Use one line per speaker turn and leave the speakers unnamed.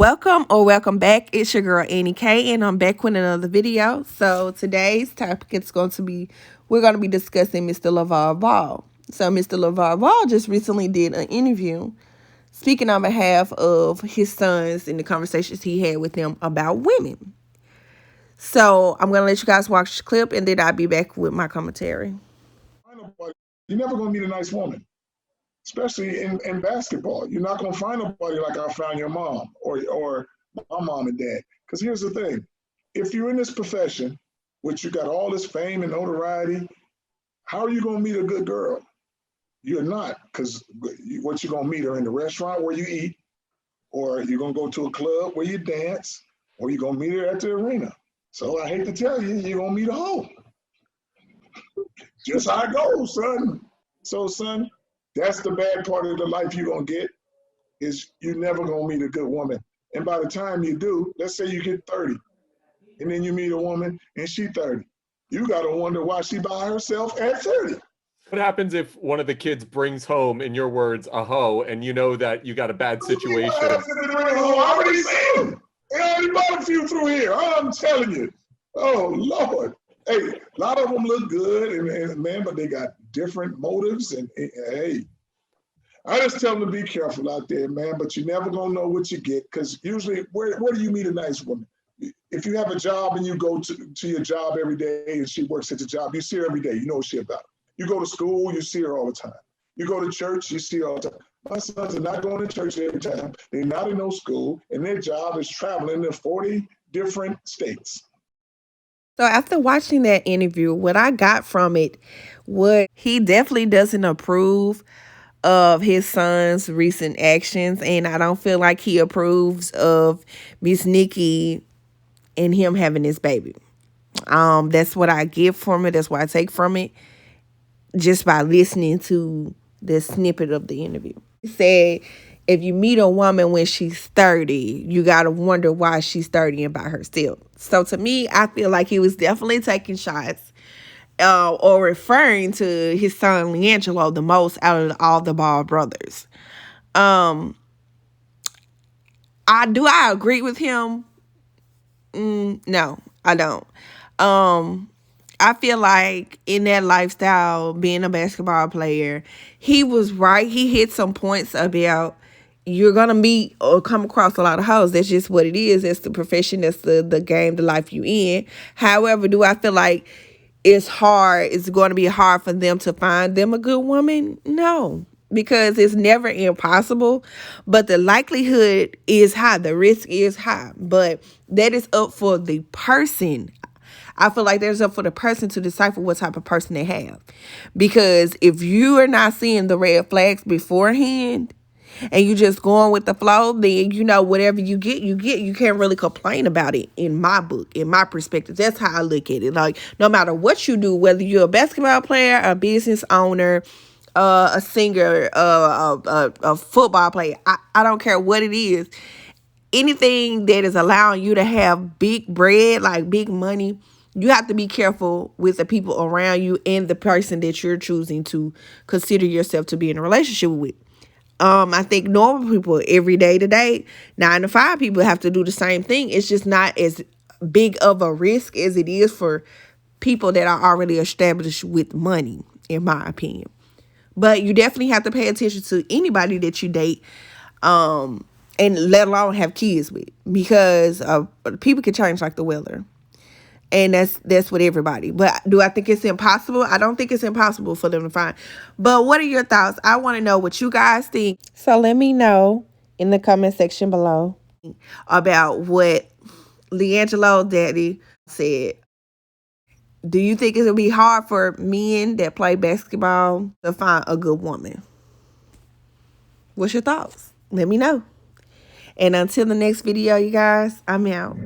Welcome back. It's your girl Annie K, and I'm back with another video. So today's topic is going to be, we're going to be discussing Mr. Lavar Ball. So Mr. Lavar Ball just recently did an interview speaking on behalf of his sons in the conversations he had with them about women. So I'm going to let you guys watch the clip, and then I'll be back with my commentary.
You're never going to meet a nice woman, especially in basketball. You're not going to find nobody like I found your mom or my mom and dad. Because here's the thing. If you're in this profession, which you got all this fame and notoriety, how are you going to meet a good girl? You're not, because what you're going to meet her in the restaurant where you eat, or you're going to go to a club where you dance, or you're going to meet her at the arena. So I hate to tell you, you're going to meet a hoe. Just how it goes, son. So, son, that's the bad part of the life you're going to get, is you're never going to meet a good woman. And by the time you do, let's say you get 30, and then you meet a woman and she's 30. You got to wonder why she by herself at 30.
What happens if one of the kids brings home, in your words, a hoe, and you know that you got a bad situation?
I already seen them. They already bought a few through here. I'm telling you. Oh, Lord. Hey, a lot of them look good, and man, but they got different motives. And hey, I just tell them to be careful out there, man. But you're never going to know what you get, because usually, where do you meet a nice woman? If you have a job and you go to your job every day and she works at the job, you see her every day. You know what she's about. You go to school, you see her all the time. You go to church, you see her all the time. My sons are not going to church every time. They're not in no school, and their job is traveling to 40 different states.
So after watching that interview, what I got from it was he definitely doesn't approve of his son's recent actions, and I don't feel like he approves of Miss Nikki and him having this baby. That's what I get from it. That's what I take from it, just by listening to the snippet of the interview. He said, if you meet a woman when she's 30, you got to wonder why she's 30 and by herself. So to me, I feel like he was definitely taking shots or referring to his son LiAngelo the most out of all the Ball brothers. I agree with him? No, I don't. I feel like in that lifestyle, being a basketball player, he was right. He hit some points about you're going to meet or come across a lot of hoes. That's just what it is. That's the profession. That's the game, the life you in. However, do I feel like it's going to be hard for them to find them a good woman? No, because it's never impossible, but the likelihood is high. The risk is high, but that is up for the person. I feel like there's up for the person to decipher what type of person they have. Because if you are not seeing the red flags beforehand and you just going with the flow, then, whatever you get. You can't really complain about it in my book, in my perspective. That's how I look at it. Like, no matter what you do, whether you're a basketball player, a business owner, a singer, a football player, I don't care what it is. Anything that is allowing you to have big bread, like big money, you have to be careful with the people around you and the person that you're choosing to consider yourself to be in a relationship with. I think normal people, every day to day, 9 to 5 people have to do the same thing. It's just not as big of a risk as it is for people that are already established with money, in my opinion. But you definitely have to pay attention to anybody that you date, and let alone have kids with, because people can change like the weather. And that's with everybody. But do I think it's impossible? I don't think it's impossible for them to find. But what are your thoughts? I want to know what you guys think. So let me know in the comment section below about what LiAngelo daddy said. Do you think it will be hard for men that play basketball to find a good woman? What's your thoughts? Let me know. And until the next video, you guys, I'm out.